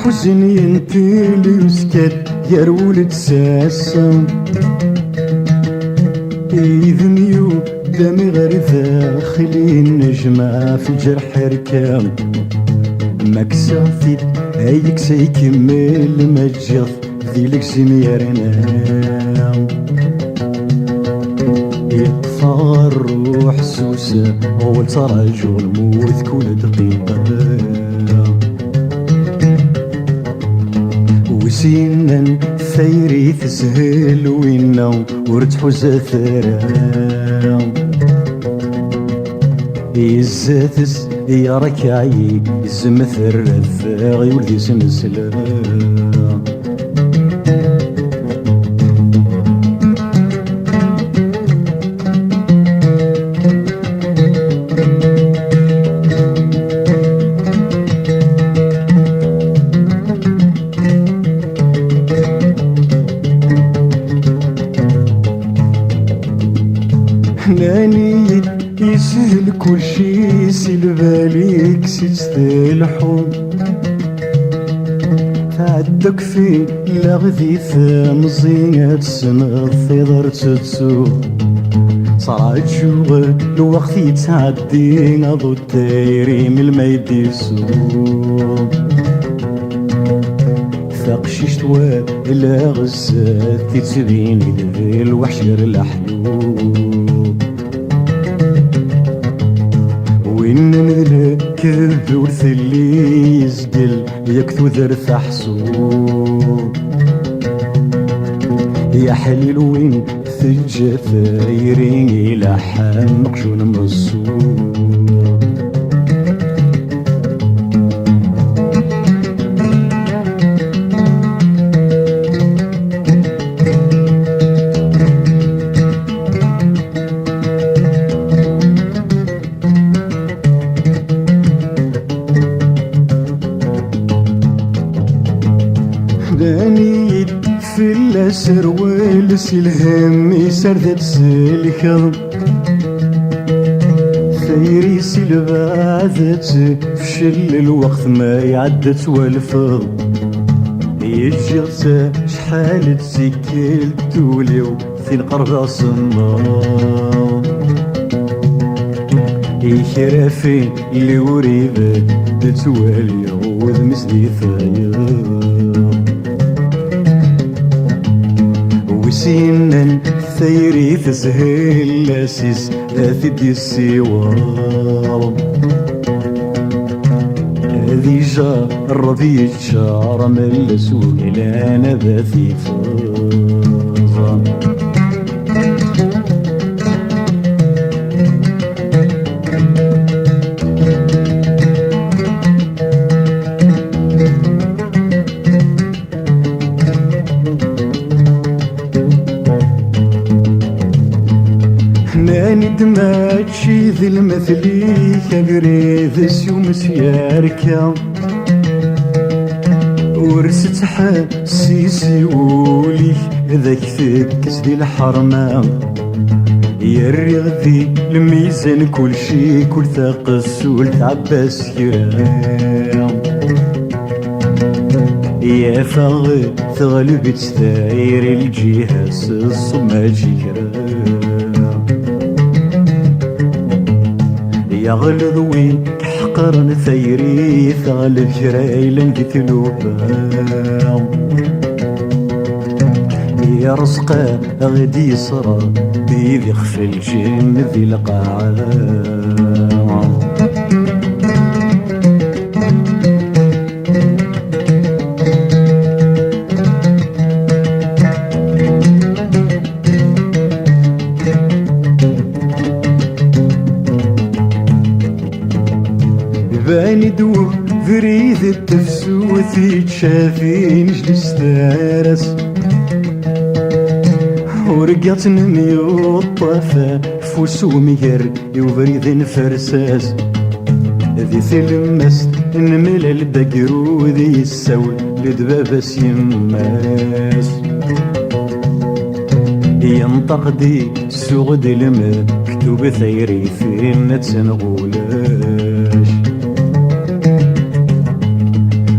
حزن ينتلي وسكت يا ولد ساسم إذنيو دمي غير داخلي النجمة في الجرح ركام مكسافيت هيك سيكمل مجف ذيلك زميرنا يطفى الروح سوسة أول تراجع الموت كل دقيقة وسينا ثيري تسهل وينا ورتحو زثرا يزاتس يا ركعي يزمثر الثاغي ولدي سنسلا ناني يسهل كل شي سيل باليك ستستلحو تعدك في لغذي ثمزينة سنة ثيضر تتسو صار جوا الوقت يتعدي نضو التايري من الميديسو ثقشيشت ولا غزات تتبيني ذي الوحش غير الحلوب وإن نذلك ورث اللي يسقل يكثو ذرث حصوب يا حليل وين ثجة ثايرين لحم مقشون مصوب داني في الأسر والسلهم يسردت سلكم ثيري سلبعثت فشل الوقت ما يعدت والفض يجغت شحال تسكل توليو في القرب صمام يخرافي اللي وريبت تتوالي وذ مسدي ثاير وسينا ثيري تسهل لاسيس ثدي السوار هذي جار يتشار من السوق لا نبثي فضا ناني دماتشي ذي المثلي كبريذ سيوم سياركا ورست حسيسي وليك ذاك ثكس دي الحرمة يريغ ذي الميزان كل شي كل ثقس ولتعباس كرام يا فغ ثغلب تستاير الجهاز الصماجي كرام يا غلظ وين حقرن ثيري ثغلب جرايلن قتلوبا يا رزقا غدي صرا بيذي خفي الجن ذي القاعة باني دو فريد التفسوثي تشافين جلس تارس ورقات نميو الطافة فوسومي غير يوفريد فرساس ذي ثلمست نمل البقرو ذي السول لدبابس يماس ينطق دي سوغد المكتوب ثيري في نتسنغولاش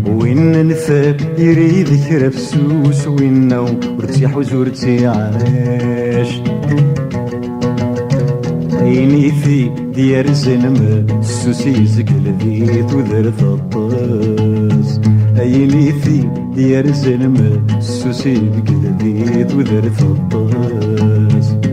وين نثاب يريد ذكرى فسوس وينو ورتيح وزورتي عاش عينيثي ديار زنم السوسي زقل ذيت وذرث الطاس عينيثي ديار زنم السوسي زقل ذيت وذرث الطاس